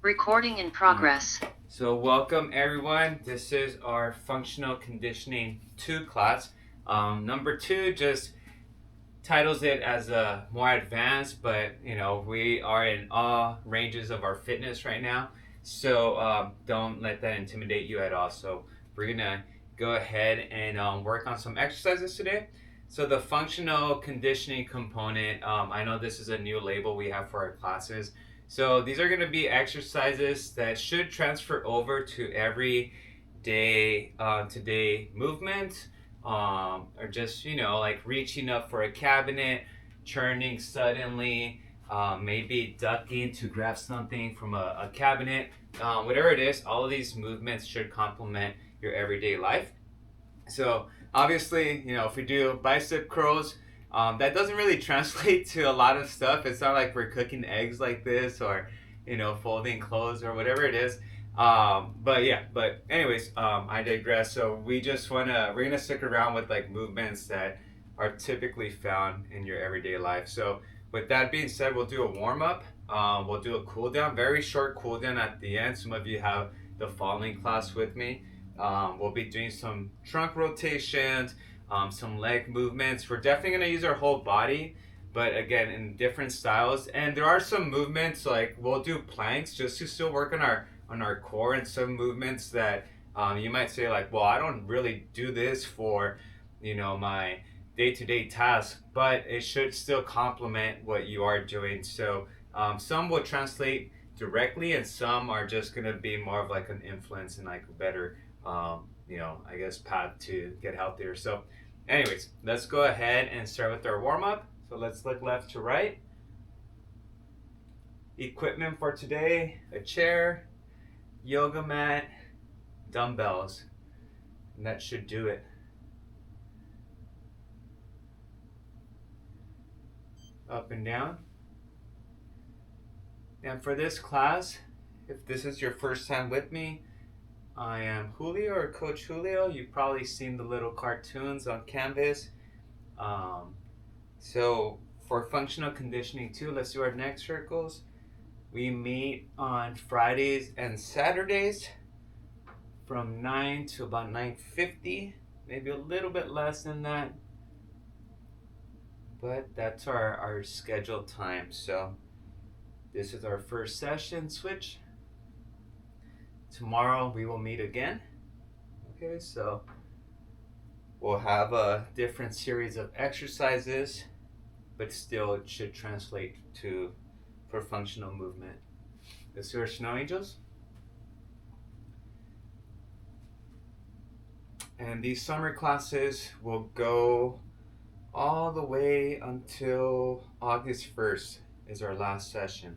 Recording in progress. So welcome everyone. This is our Functional Conditioning 2 class. Number 2 just titles it as a more advanced, but we are in all ranges of our fitness right now. So don't let that intimidate you at all. So we're gonna go ahead and work on some exercises today. So the functional conditioning component, I know this is a new label we have for our classes. So these are going to be exercises that should transfer over to every day to day movement, or just like reaching up for a cabinet, turning suddenly, maybe ducking to grab something from a cabinet, whatever it is. All of these movements should complement your everyday life. So obviously, if we do bicep curls, that doesn't really translate to a lot of stuff. It's not like we're cooking eggs like this, or folding clothes or whatever it is. But yeah, but anyways, I digress. So we're gonna stick around with like movements that are typically found in your everyday life. So with that being said, we'll do a warm up. We'll do a cool down, very short cool down at the end. Some of you have the following class with me. We'll be doing some trunk rotations, some leg movements. We're definitely going to use our whole body, but again, in different styles. And there are some movements like we'll do planks just to still work on our core, and some movements that you might say like, well, I don't really do this for my day-to-day task, but it should still complement what you are doing. So some will translate directly, and some are just going to be more of like an influence and like a better I guess path to get healthier. So, anyways, let's go ahead and start with our warm up. So let's look left to right. Equipment for today: a chair, yoga mat, dumbbells, and that should do it. Up and down. And for this class, if this is your first time with me, I am Julio, or Coach Julio. You've probably seen the little cartoons on Canvas. Um, So for functional conditioning 2, let's do our neck circles. We meet on Fridays and Saturdays from 9 to about 9:50, maybe a little bit less than that, but that's our scheduled time. So this is our first session switch. Tomorrow we will meet again. Okay, so we'll have a different series of exercises, but still it should translate to for functional movement. Let's do our snow angels. And these summer classes will go all the way until August 1st is our last session.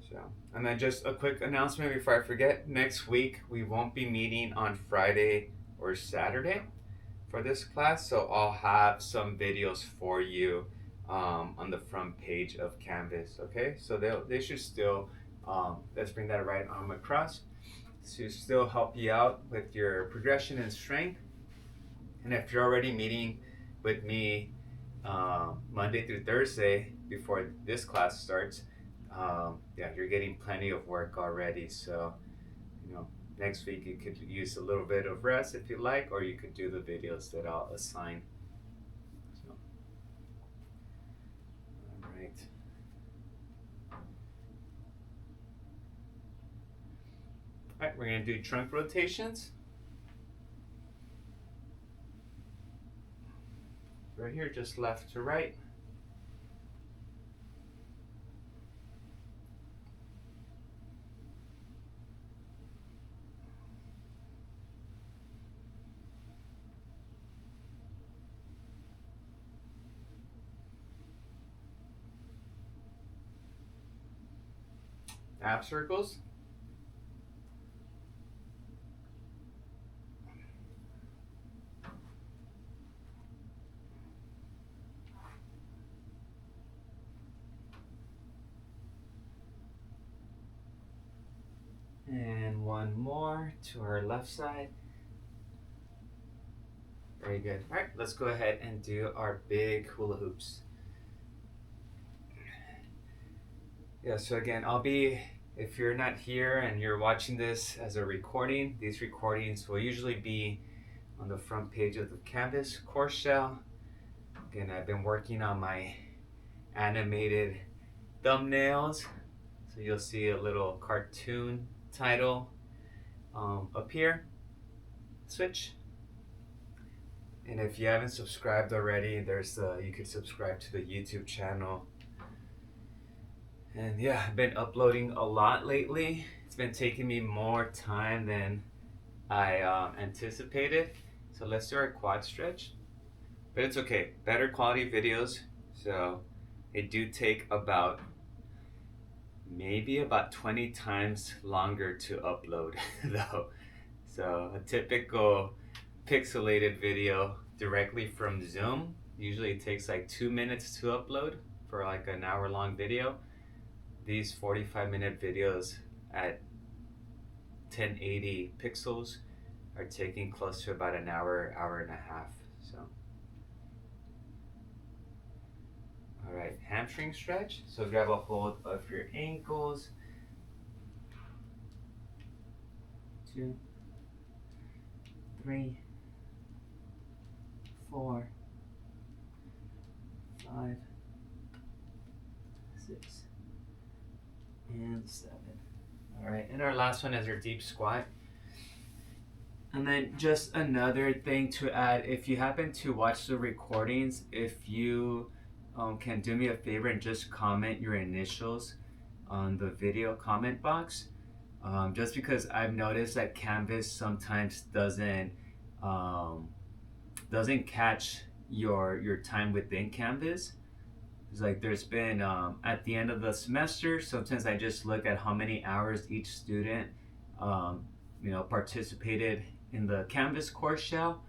So, and then just a quick announcement before I forget. Next week we won't be meeting on Friday or Saturday for this class, so I'll have some videos for you on the front page of Canvas. Okay, so they should still let's bring that right arm across to still help you out with your progression and strength. And if you're already meeting with me Monday through Thursday before this class starts, yeah, you're getting plenty of work already. So, you know, next week you could use a little bit of rest if you like, or you could do the videos that I'll assign. So, all right. All right, we're gonna do trunk rotations. Right here, just left to right. Ab circles. And one more to our left side. Very good. All right, let's go ahead and do our big hula hoops. Yeah, so again, I'll be if you're not here and you're watching this as a recording, these recordings will usually be on the front page of the Canvas course shell. Again, I've been working on my animated thumbnails, so you'll see a little cartoon title up here. Switch. And if you haven't subscribed already, you could subscribe to the YouTube channel. And yeah, I've been uploading a lot lately. It's been taking me more time than I anticipated. So let's do our quad stretch. But it's okay, better quality videos. So they do take maybe about 20 times longer to upload though. So a typical pixelated video directly from Zoom usually takes like 2 minutes to upload for like an hour-long video. These 45-minute videos at 1080 pixels are taking close to about an hour, hour and a half. So, all right, hamstring stretch. So grab a hold of your ankles. 2, 3, 4, 5, 6, and 7. All right, and our last one is our deep squat. And then just another thing to add, if you happen to watch the recordings, if you can do me a favor and just comment your initials on the video comment box. Just because I've noticed that Canvas sometimes doesn't catch your time within Canvas. It's like there's been at the end of the semester, sometimes I just look at how many hours each student participated in the Canvas course shell,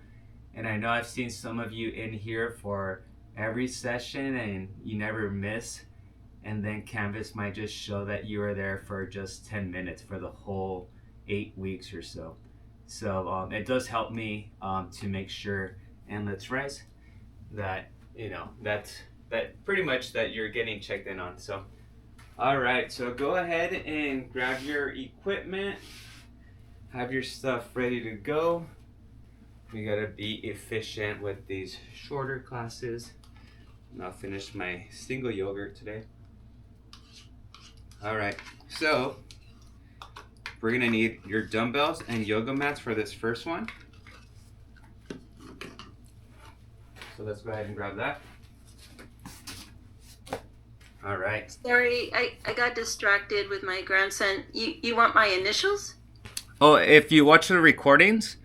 and I know I've seen some of you in here for every session and you never miss, and then Canvas might just show that you were there for just 10 minutes for the whole 8 weeks or so. So it does help me to make sure, and let's rise, that that pretty much that you're getting checked in on. So all right, so go ahead and grab your equipment, have your stuff ready to go. We gotta be efficient with these shorter classes. And I'll finish my single yogurt today. All right, so we're gonna need your dumbbells and yoga mats for this first one. So let's go ahead and grab that. All right. Sorry, I got distracted with my grandson. You want my initials? Oh, if you watch the recordings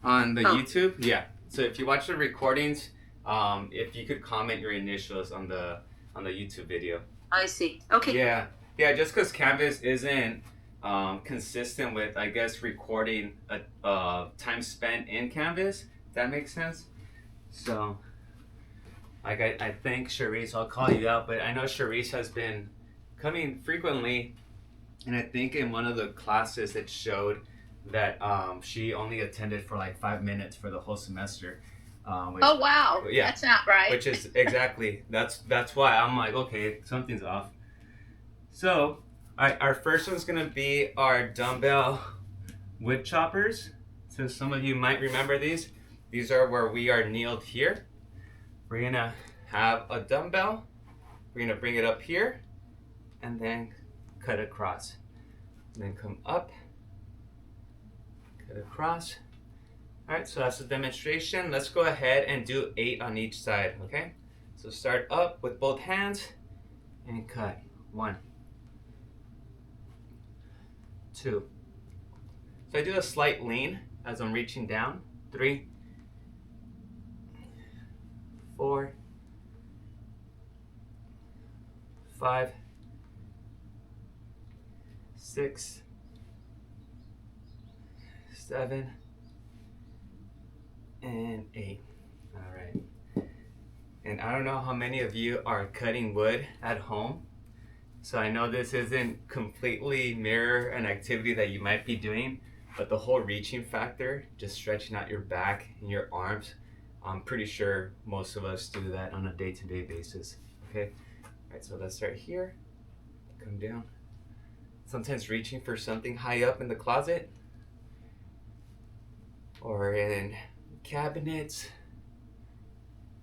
on the YouTube, yeah. So if you watch the recordings, if you could comment your initials on the YouTube video. I see. Okay. Yeah. Just because Canvas isn't consistent with, I guess, recording a time spent in Canvas. If that makes sense. So, like I think Charisse, I'll call you out, but I know Charisse has been coming frequently, and I think in one of the classes it showed that she only attended for like 5 minutes for the whole semester. Oh wow, yeah, that's not right. Which is exactly that's why I'm like, okay, something's off. So, our first one's gonna be our dumbbell wood choppers. So some of you might remember these. These are where we are kneeled here. We're gonna have a dumbbell. We're gonna bring it up here, and then cut across, and then come up, cut across. All right, so that's the demonstration. Let's go ahead and do 8 on each side, okay? So start up with both hands and cut. 1, 2. So I do a slight lean as I'm reaching down. 3, 4, 5, 6, 7, and 8. All right. And I don't know how many of you are cutting wood at home. So I know this isn't completely mirror an activity that you might be doing, but the whole reaching factor, just stretching out your back and your arms, I'm pretty sure most of us do that on a day-to-day basis. Okay. All right. So let's start here. Come down. sometimes reaching for something high up in the closet or in cabinets,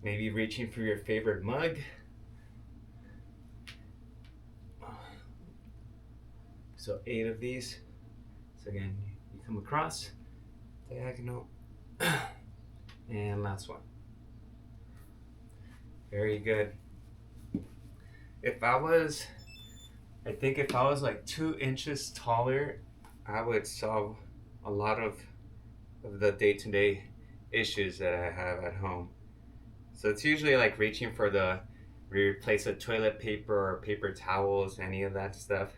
maybe reaching for your favorite mug. So 8 of these. So again, you come across, diagonal, and last one. Very good. I think if I was like 2 inches taller, I would solve a lot of the day-to-day issues that I have at home. So it's usually like reaching for replace a toilet paper or paper towels, any of that stuff.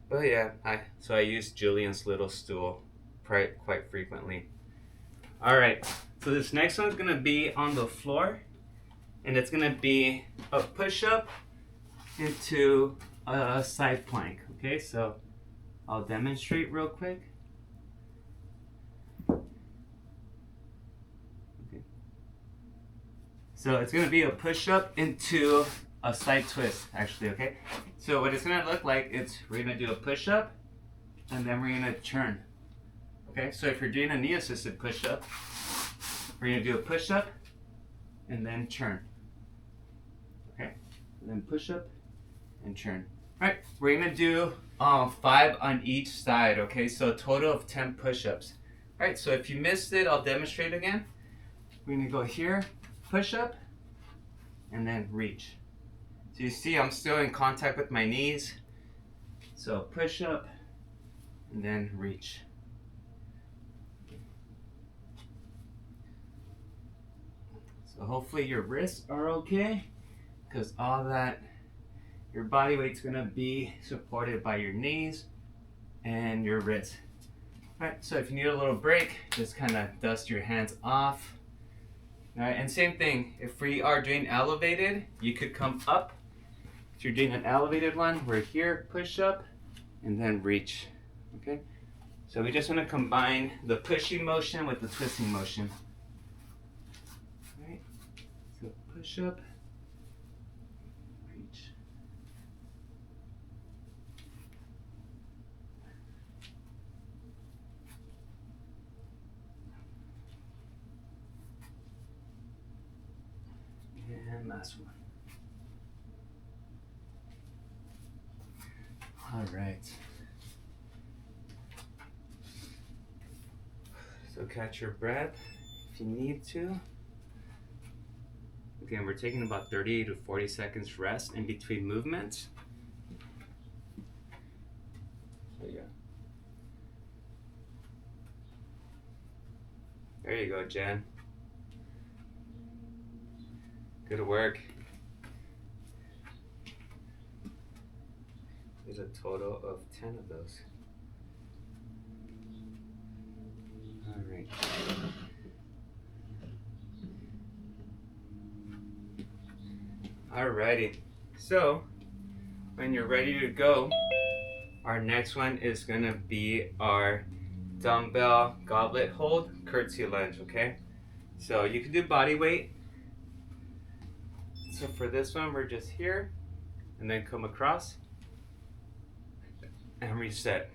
But yeah, I use Julian's little stool quite frequently. All right, so this next one's gonna be on the floor, and it's gonna be a push-up into a side plank. Okay, so I'll demonstrate real quick. Okay. So it's gonna be a push-up into a side twist, actually. Okay, so what it's gonna look like, we're gonna do a push-up, and then we're gonna turn. Okay, so if you're doing a knee-assisted push-up, we're gonna do a push-up and then turn. Okay, and then push-up and turn. All right, we're gonna do 5 on each side. Okay, so a total of 10 push-ups. All right, so if you missed it, I'll demonstrate again. We're gonna go here, push-up, and then reach. So you see I'm still in contact with my knees. So push up and then reach. So hopefully your wrists are okay, because all that, your body weight's gonna be supported by your knees and your wrists. All right, so if you need a little break, just kind of dust your hands off. All right, and same thing, if we are doing elevated, you could come up. If you're doing an elevated one, we're here, push up, and then reach, okay? So we just want to combine the pushing motion with the twisting motion. All right, so push up, reach. And last one. All right. So catch your breath if you need to. Again, we're taking about 30 to 40 seconds rest in between movements. There you go. There you go, Jen. Good work. There's a total of 10 of those. All right. Alrighty. So, when you're ready to go, our next one is gonna be our dumbbell goblet hold curtsy lunge, okay? So you can do body weight. So for this one, we're just here, and then come across, and reset.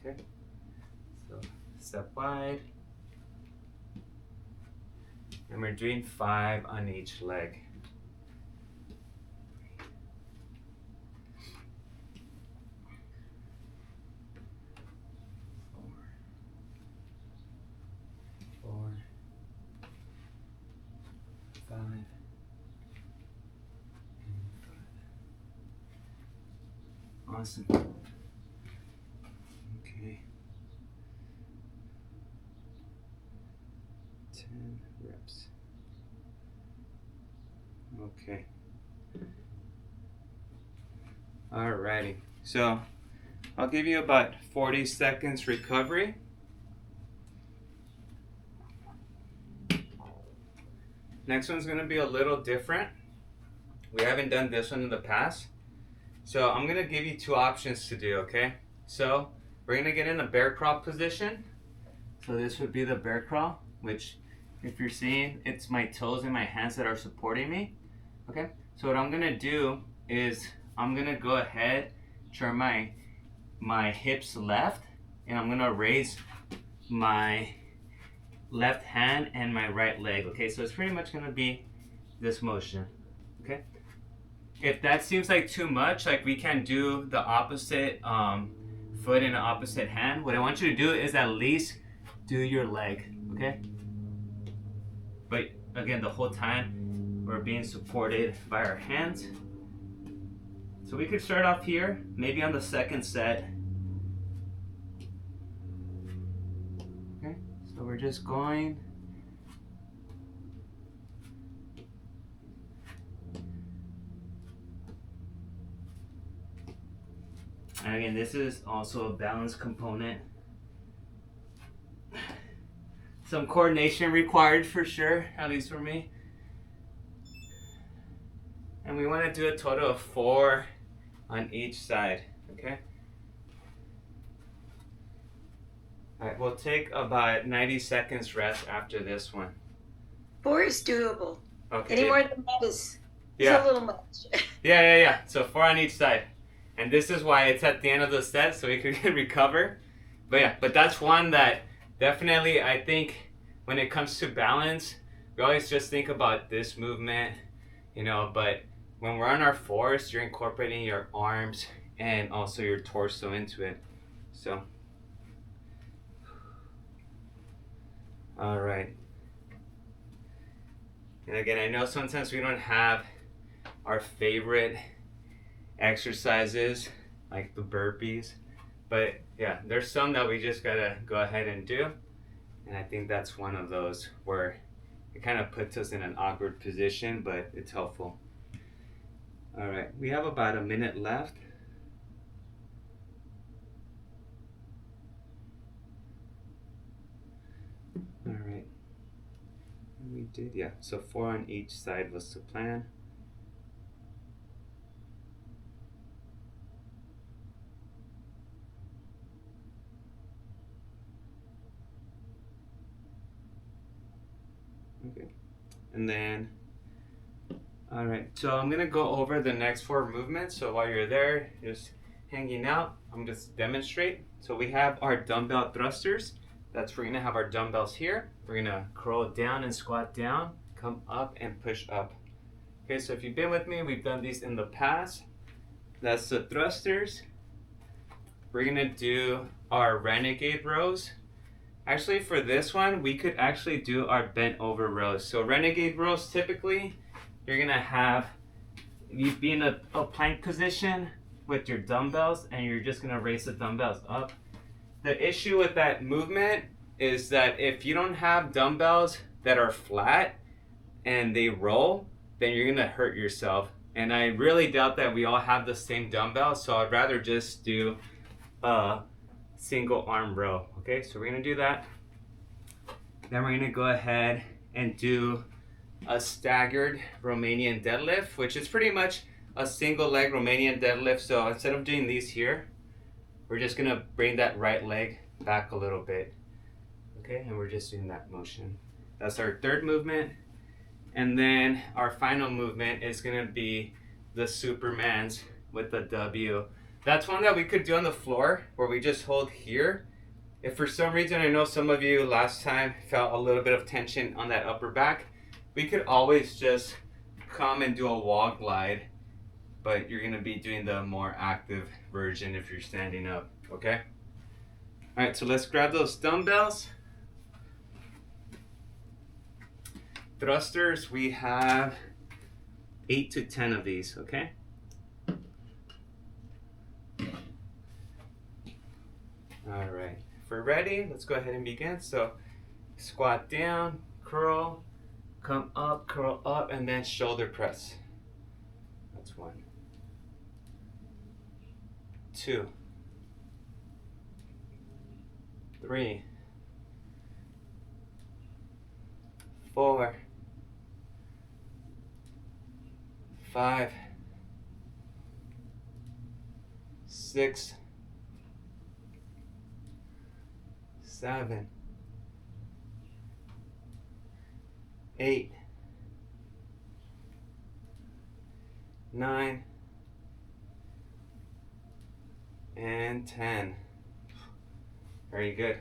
Okay, so step wide, and we're doing 5 on each leg. Four, 5. Awesome. Okay. 10 reps. Okay. Alrighty. So I'll give you about 40 seconds recovery. Next one's going to be a little different. We haven't done this one in the past. So I'm going to give you 2 options to do, okay? So we're going to get in a bear crawl position. So this would be the bear crawl, which if you're seeing, it's my toes and my hands that are supporting me, okay? So what I'm gonna do is I'm gonna go ahead, turn my hips left, and I'm gonna raise my left hand and my right leg. Okay, so it's pretty much gonna be this motion. Okay. If that seems like too much, like we can do the opposite foot in the opposite hand. What I want you to do is at least do your leg. Okay. But again, the whole time we're being supported by our hands. So we could start off here, maybe on the second set. Okay, so we're just going. And again, this is also a balance component. Some coordination required for sure, at least for me. And we want to do a total of 4 on each side, okay? All right, we'll take about 90 seconds rest after this one. 4 is doable. Okay. Any more than that is Yeah. a little much. Yeah. So 4 on each side. And this is why it's at the end of the set, so we can recover. But that's one that definitely, I think, when it comes to balance, we always just think about this movement, but when we're on our 4s, you're incorporating your arms and also your torso into it. So, all right. And again, I know sometimes we don't have our favorite exercises like the burpees, but yeah, there's some that we just gotta go ahead and do, and I think that's one of those where it kind of puts us in an awkward position, but it's helpful. All right, we have about a minute left. All right, we did, yeah, so 4 on each side was the plan. Okay, and then, all right, so I'm gonna go over the next 4 movements. So while you're there, just hanging out, I'm just demonstrate. So we have our dumbbell thrusters. We're gonna have our dumbbells here. We're gonna curl down and squat down, come up and push up. Okay, so if you've been with me, we've done these in the past. That's the thrusters. We're gonna do our renegade rows. Actually, for this one, we could actually do our bent over rows. So renegade rows, typically, you're gonna be in a plank position with your dumbbells, and you're just gonna raise the dumbbells up. The issue with that movement is that if you don't have dumbbells that are flat and they roll, then you're gonna hurt yourself. And I really doubt that we all have the same dumbbells, so I'd rather just do a single arm row. Okay, so we're gonna do that. Then we're gonna go ahead and do a staggered Romanian deadlift, which is pretty much a single leg Romanian deadlift. So instead of doing these here, we're just gonna bring that right leg back a little bit. Okay, and we're just doing that motion. That's our third movement. And then our final movement is gonna be the Supermans with the W. That's one that we could do on the floor where we just hold here. If for some reason, I know some of you last time felt a little bit of tension on that upper back, we could always just come and do a wall glide, but you're gonna be doing the more active version if you're standing up, okay? All right, so let's grab those dumbbells. Thrusters, we have 8 to 10 of these, okay? All right, if we're ready, let's go ahead and begin. So squat down, curl, come up, curl up, and then shoulder press. That's 1. 2. 3. 4. 5. 6. 7. 8. 9, and 10. Very good.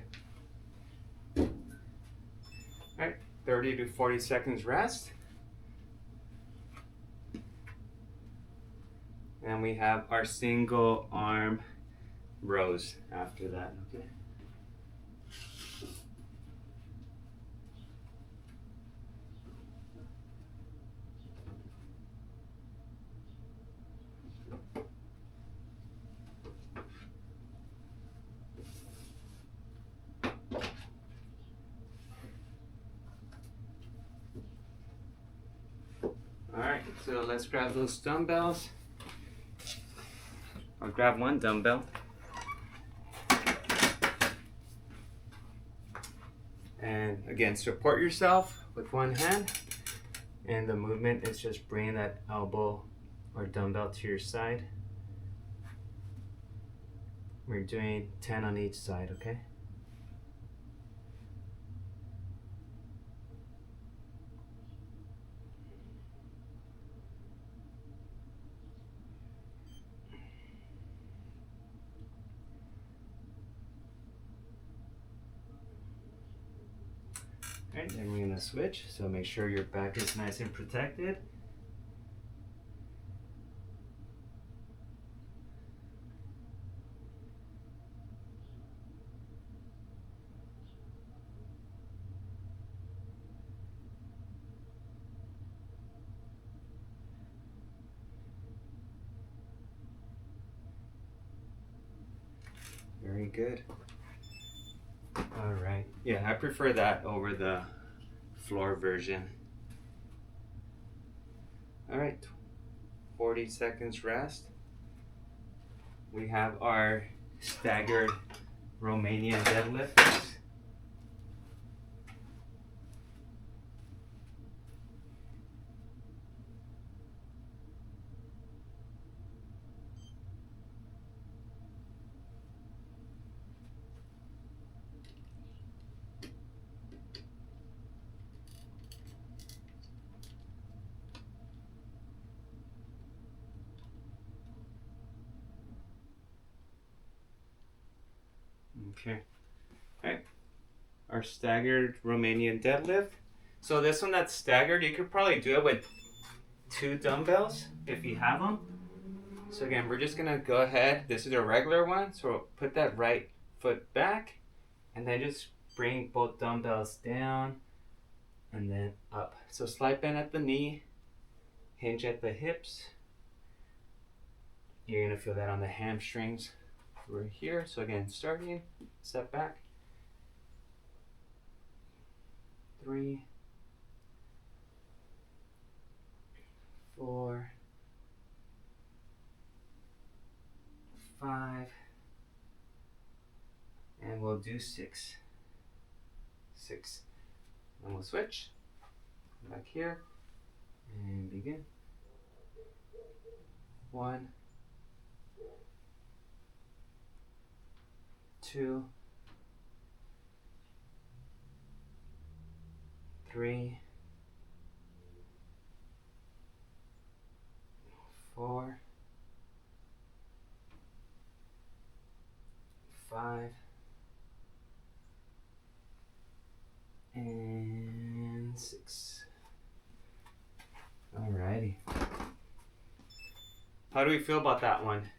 All right, 30 to 40 seconds rest. And we have our single arm rows after that, okay? All right, so let's grab those dumbbells. I'll grab one dumbbell. And again, support yourself with one hand. And the movement is just bringing that elbow or dumbbell to your side. We're doing 10 on each side, okay? Alright, then we're gonna switch, so make sure your back is nice and protected. Very good. All right. Yeah, I prefer that over the floor version. All right. 40 seconds rest. We have our staggered Romanian deadlifts. Okay. Alright. Our staggered Romanian deadlift. So this one that's staggered, you could probably do it with 2 dumbbells if you have them. So again, we're just gonna go ahead. This is a regular one, so we'll put that right foot back and then just bring both dumbbells down and then up. So slight bend at the knee, hinge at the hips. You're gonna feel that on the hamstrings. We're here, so again, starting, step back, 3, 4, 5, and we'll do 6, and we'll switch, back here, and begin, 1, 2, 3, 4, 5, and 6. Alrighty. How do we feel about that one?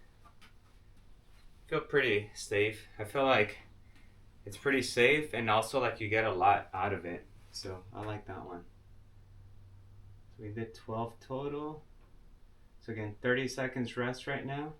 Feel pretty safe. I feel like it's pretty safe and also like you get a lot out of it. So I like that one. So we did 12 total. So again, 30 seconds rest right now.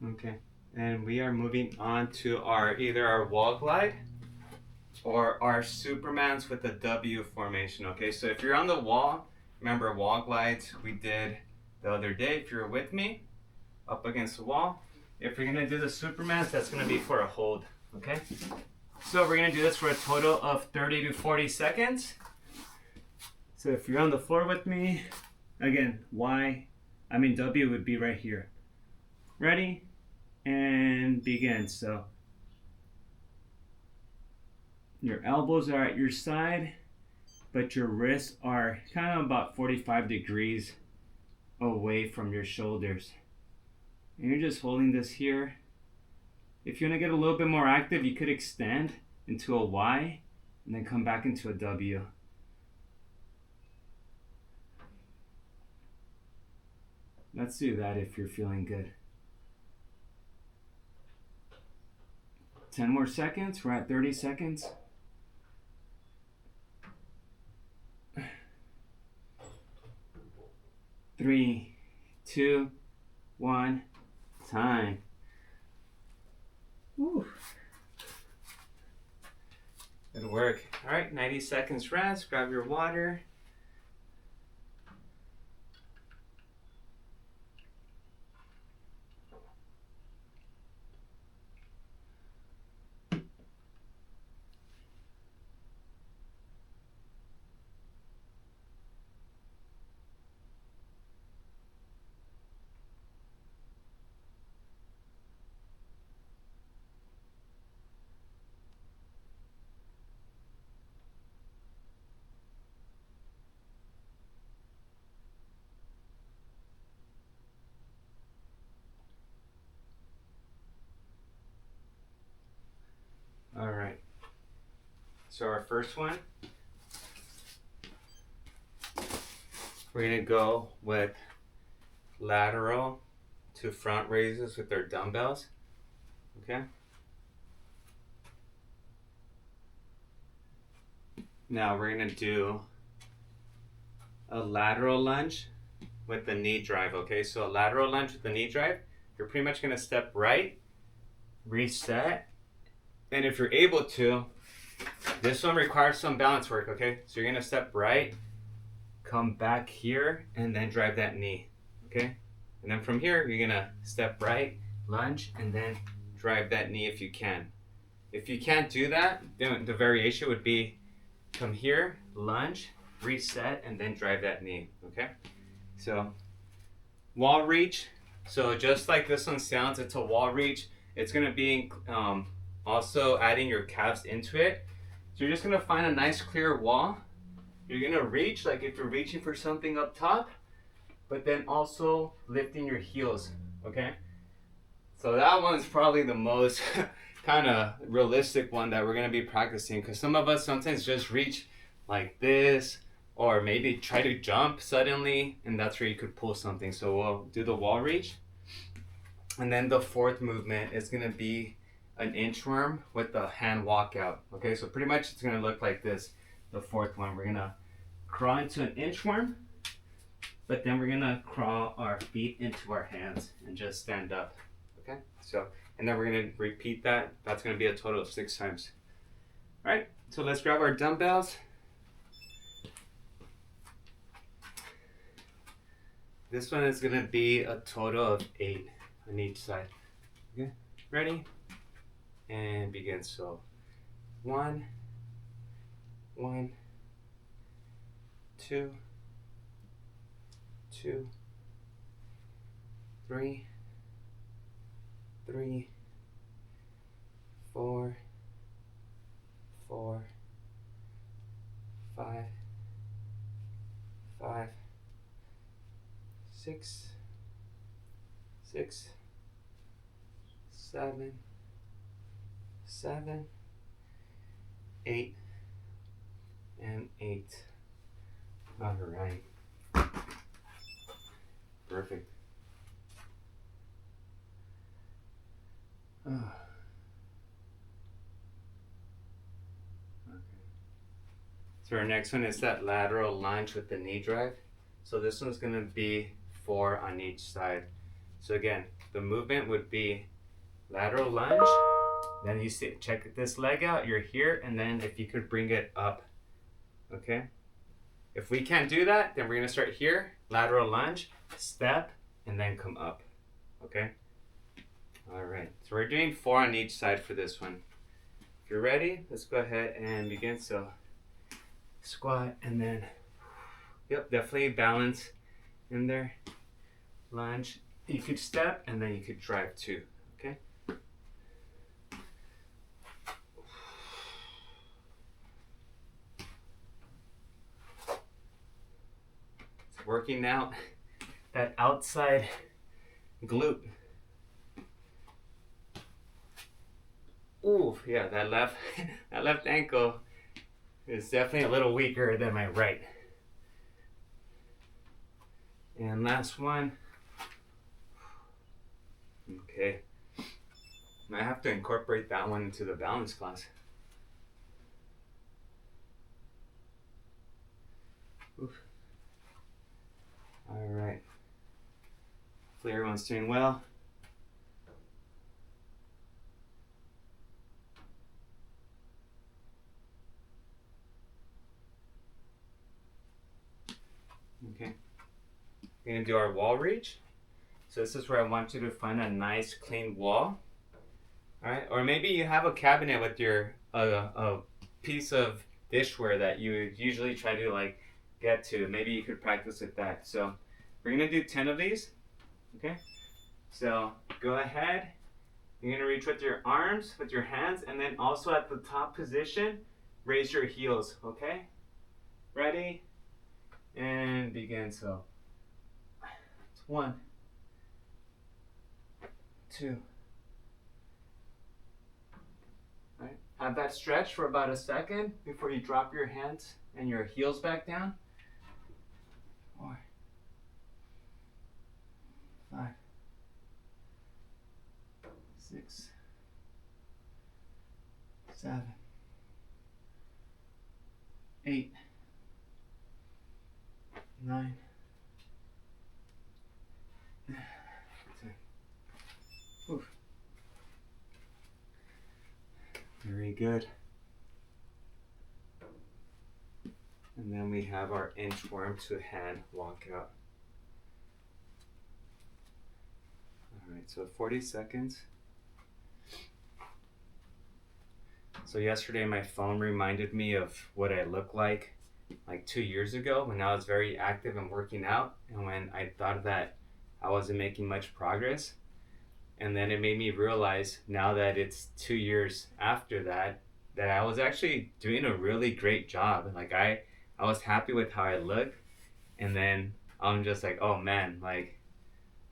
Okay, and we are moving on to either our wall glide or our Supermans with the W formation. Okay, so if you're on the wall, remember wall glides we did the other day, if you're with me, up against the wall. If you're gonna do the Supermans, that's gonna be for a hold, okay? So we're gonna do this for a total of 30 to 40 seconds. So if you're on the floor with me, again, W would be right here. Ready? And begin. So your elbows are at your side, but your wrists are kind of about 45 degrees away from your shoulders. And you're just holding this here. If you want to get a little bit more active, you could extend into a Y and then come back into a W. Let's do that if you're feeling good. 10 more seconds. We're at 30 seconds. Three, two, one, time. Woo. Good work. All right, 90 seconds rest. Grab your water. All right. So our first one, we're gonna go with lateral to front raises with our dumbbells. Okay. Now we're gonna do a lateral lunge with the knee drive. Okay, so a lateral lunge with the knee drive, you're pretty much gonna step right, reset. And if you're able to, this one requires some balance work, okay? So you're gonna step right, come back here, and then drive that knee, okay? And then from here, you're gonna step right, lunge, and then drive that knee if you can. If you can't do that, then the variation would be come here, lunge, reset, and then drive that knee, okay? So wall reach. So just like this one sounds, it's a wall reach. It's gonna be also adding your calves into it. So you're just gonna find a nice clear wall. You're gonna reach like if you're reaching for something up top, but then also lifting your heels, okay? So that one's probably the most kind of realistic one that we're gonna be practicing, because some of us sometimes just reach like this, or maybe try to jump suddenly, and that's where you could pull something. So we'll do the wall reach. And then the fourth movement is gonna be an inchworm with the hand walkout. Okay, so pretty much it's gonna look like this. The fourth one, we're gonna crawl into an inchworm, but then we're gonna crawl our feet into our hands and just stand up. Okay, so, and then we're gonna repeat that. That's gonna be a total of 6 times. All right, so let's grab our dumbbells. This one is gonna be a total of 8 on each side. Okay, ready? And begin. So 1, 2, 2, 3, 4, 5, 6, 7, 8, and 8. All right. Perfect. Okay. So our next one is that lateral lunge with the knee drive. So this one's gonna be 4 on each side. So again, the movement would be lateral lunge. Then you see, check this leg out, you're here, and then if you could bring it up, okay? If we can't do that, then we're gonna start here, lateral lunge, step, and then come up, okay? All right, so we're doing 4 on each side for this one. if you're ready, let's go ahead and begin. So squat and then, yep, definitely balance in there. Lunge. You could step and then you could drive too, okay? It's working out that outside glute. Ooh, yeah, that left that left ankle is definitely a little weaker than my right. And last one. Okay. I have to incorporate that one into the balance class. Oof. All right. Hopefully everyone's doing well. Okay. We're gonna do our wall reach. So this is where I want you to find a nice clean wall. All right, or maybe you have a cabinet with your a piece of dishware that you would usually try to like get to. Maybe you could practice with that. So we're gonna do 10 of these. Okay. So go ahead. You're gonna reach with your arms, with your hands, and then also at the top position, raise your heels. Okay. Ready? And begin. So it's 1, 2. All right. Have that stretch for about a second before you drop your hands and your heels back down. 4, 5, 6, 7, 8, 9, 10. Oof. Very good. And then we have our inchworm to hand walkout. All right, so 40 seconds. So yesterday my phone reminded me of what I looked like 2 years ago when I was very active and working out, and when I thought that I wasn't making much progress. And then it made me realize now that it's 2 years after that, that I was actually doing a really great job. Like I was happy with how I looked. And then I'm just like, oh man, like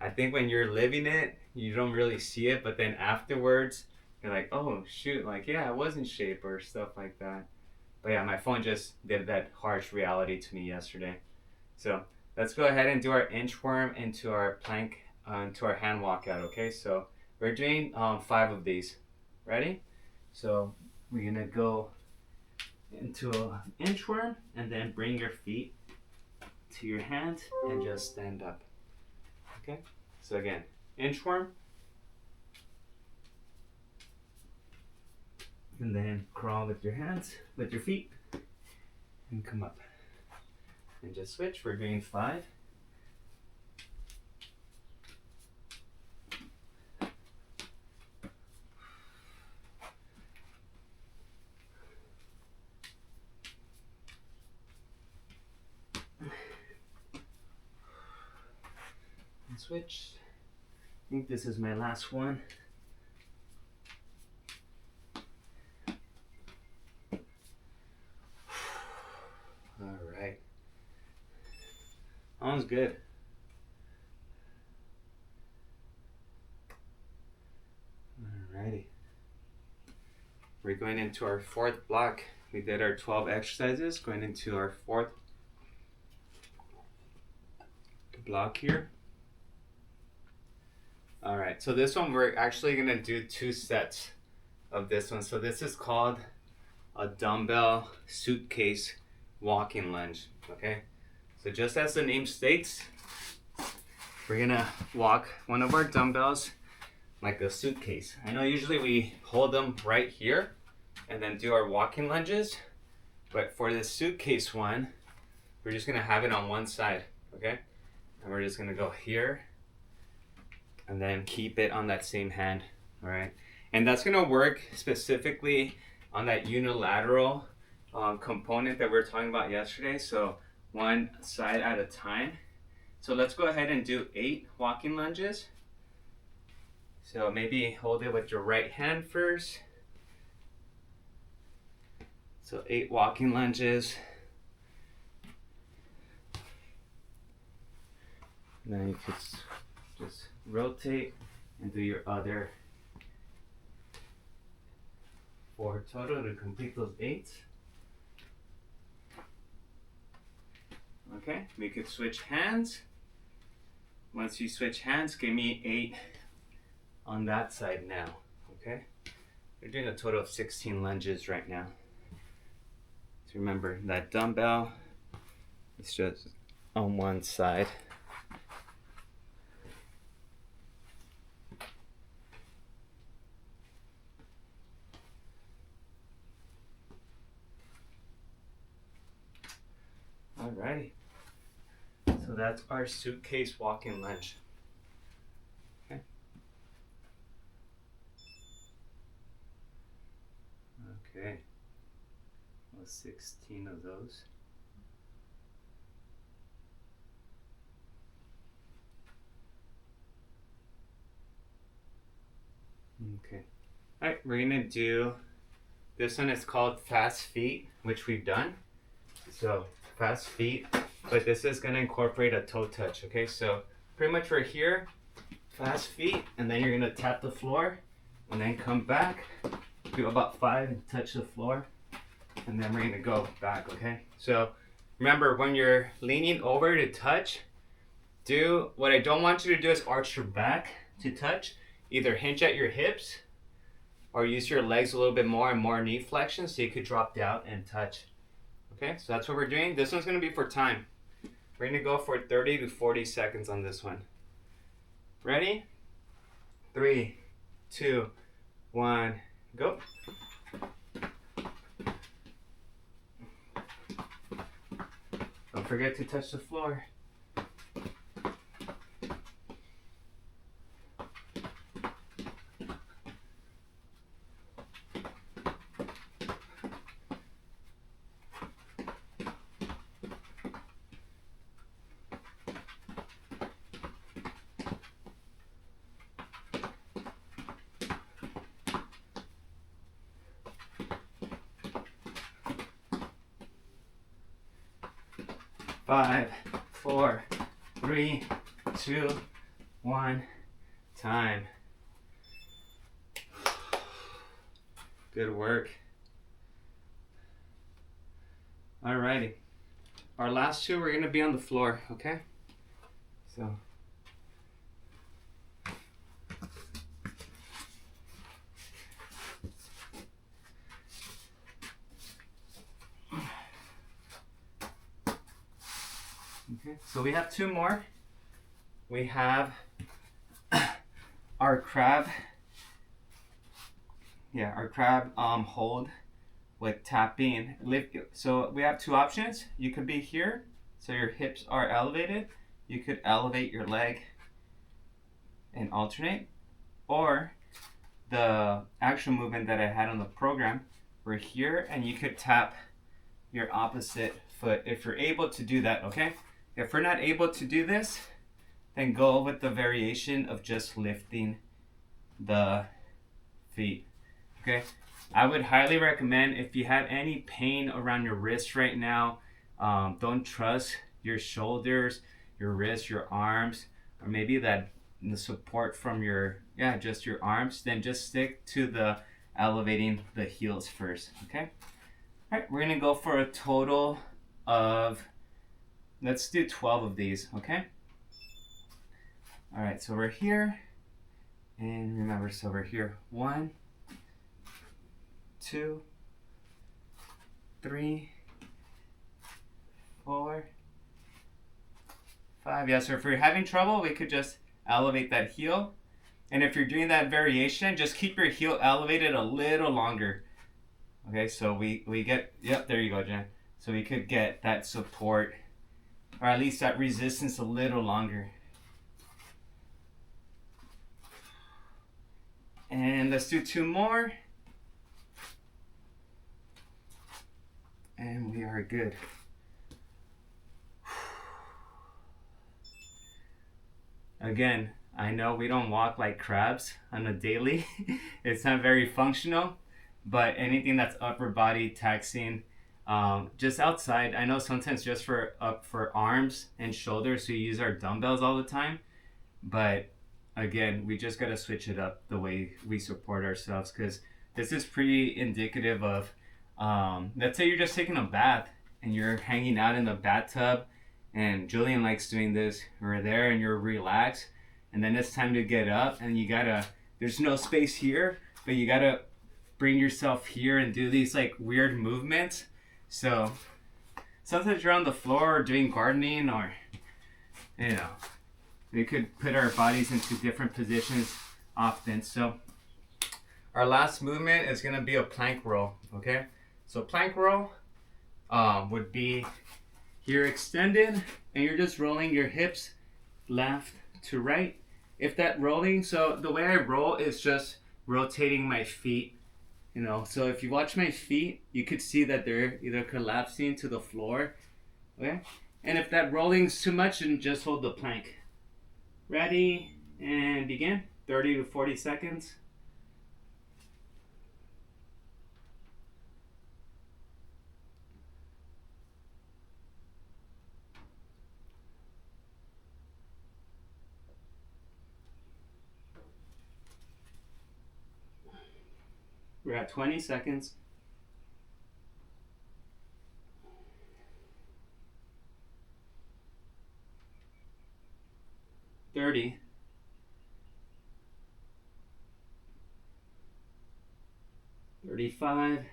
I think when you're living it, you don't really see it. But then afterwards, you're like, oh shoot, like yeah, I was in shape or stuff like that. But yeah, my phone just did that harsh reality to me yesterday. So let's go ahead and do our inchworm into our plank, into our hand walkout, okay? So we're doing 5 of these. Ready? So we're gonna go into an inchworm and then bring your feet to your hands and just stand up. Okay? So again, inchworm. And then crawl with your hands, with your feet, and come up. And just switch. We're doing 5. And switch. I think this is my last one. Alright. That one's good. Alrighty. We're going into our 4th block. We did our 12 exercises, going into our 4th block here. Alright, so this one we're actually going to do 2 sets of this one. So this is called a dumbbell suitcase walking lunge, okay? So just as the name states, we're gonna walk one of our dumbbells like a suitcase. I know usually we hold them right here and then do our walking lunges, but for this suitcase one, we're just gonna have it on one side, okay? And we're just gonna go here and then keep it on that same hand, all right? And that's gonna work specifically on that unilateral component that we were talking about yesterday. So one side at a time. So let's go ahead and do 8 walking lunges. So maybe hold it with your right hand first. So 8 walking lunges. And then you could just rotate and do your other 4 total to complete those 8. Okay, we could switch hands. Once you switch hands, give me 8 on that side now. Okay, we're doing a total of 16 lunges right now. So remember that dumbbell is just on one side. Alrighty, so that's our suitcase walking lunge. Okay. Okay. Well, 16 of those. Okay. Alright, we're gonna do this one. Is called fast feet, which we've done. So fast feet, but this is going to incorporate a toe touch. Okay, so pretty much we're here, fast feet, and then you're going to tap the floor and then come back, do about 5 and touch the floor, and then we're going to go back. Okay, so remember, when you're leaning over to touch, what I don't want you to do is arch your back to touch. Either hinge at your hips or use your legs a little bit more and more knee flexion so you could drop down and touch. Okay, so that's what we're doing. This one's going to be for time. We're going to go for 30 to 40 seconds on this one. Ready? 3, 2, 1, go. Don't forget to touch the floor. Five, 4, 3, 2, 1, time. Good work. Alrighty. Our last 2, we're gonna be on the floor, okay? So. Okay, so we have 2 more. We have our crab. Yeah, our crab hold with tapping. Lift. So we have 2 options. You could be here, so your hips are elevated. You could elevate your leg and alternate. Or the actual movement that I had on the program, we're here and you could tap your opposite foot if you're able to do that, okay? If we're not able to do this, then go with the variation of just lifting the feet, okay? I would highly recommend, if you have any pain around your wrist right now, don't trust your shoulders, your wrists, your arms, or maybe the support from just your arms, then just stick to the elevating the heels first, okay? All right, we're gonna go for a total of, let's do 12 of these, okay? All right, so we're here, and remember, so we're here. 1, 2, 3, 4, 5. Yeah, so if you're having trouble, we could just elevate that heel. And if you're doing that variation, just keep your heel elevated a little longer. Okay, so we get, yep, there you go, Jen. So we could get that support, or at least that resistance a little longer. And let's do 2 more. And we are good. Again, I know we don't walk like crabs on a daily. It's not very functional, but anything that's upper body taxing, just outside. I know sometimes just for arms and shoulders, we use our dumbbells all the time. But again, we just got to switch it up the way we support ourselves, because this is pretty indicative of, let's say you're just taking a bath and you're hanging out in the bathtub, and Julian likes doing this. We're there and you're relaxed, and then it's time to get up, and there's no space here, but you gotta bring yourself here and do these like weird movements. So sometimes you're on the floor or doing gardening, or we could put our bodies into different positions often. So our last movement is gonna be a plank roll. Okay, so plank roll would be you're extended and you're just rolling your hips left to right. If that rolling, so the way I roll is just rotating my feet, so if you watch my feet, you could see that they're either collapsing to the floor, okay? And if that rolling's too much, then just hold the plank. Ready, and begin. 30 to 40 seconds. We're at 20 seconds. 30. 35.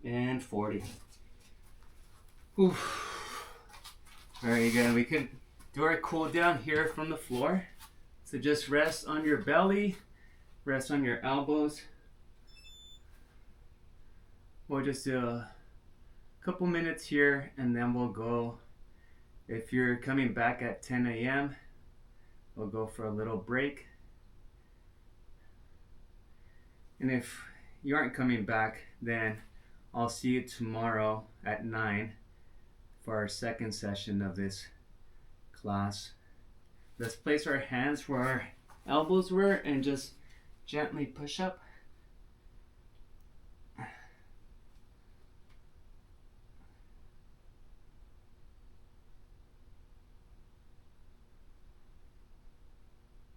And 40. Oof. Very good. We could do our cool down here from the floor. So just rest on your belly, rest on your elbows. We'll just do a couple minutes here, and then we'll go. If you're coming back at 10 a.m., we'll go for a little break. And if you aren't coming back, then I'll see you tomorrow at 9 for our second session of this class. Let's place our hands where our elbows were and just gently push up.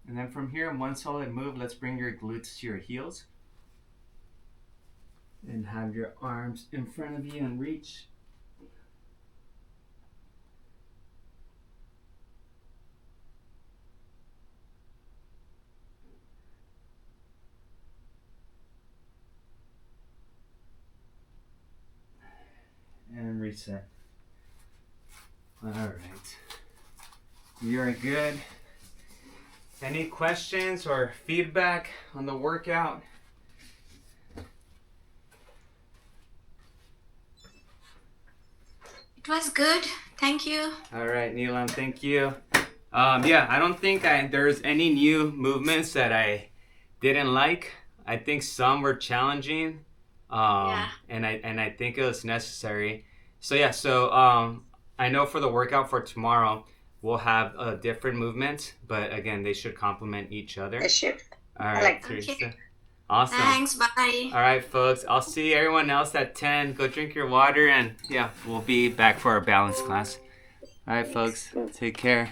And then from here, in one solid move, let's bring your glutes to your heels. And have your arms in front of you and reach. And reset. All right. You're good. Any questions or feedback on the workout? It was good. Thank you. All right, Neelam, thank you. Yeah, I don't think there's any new movements that I didn't like. I think some were challenging. And I think it was necessary. So yeah, I know for the workout for tomorrow, we'll have different movements, but again, they should complement each other. They should. All right, Teresa. Awesome. Thanks, bye. All right, folks. I'll see everyone else at 10. Go drink your water, and yeah, we'll be back for our balance class. All right, folks. Take care.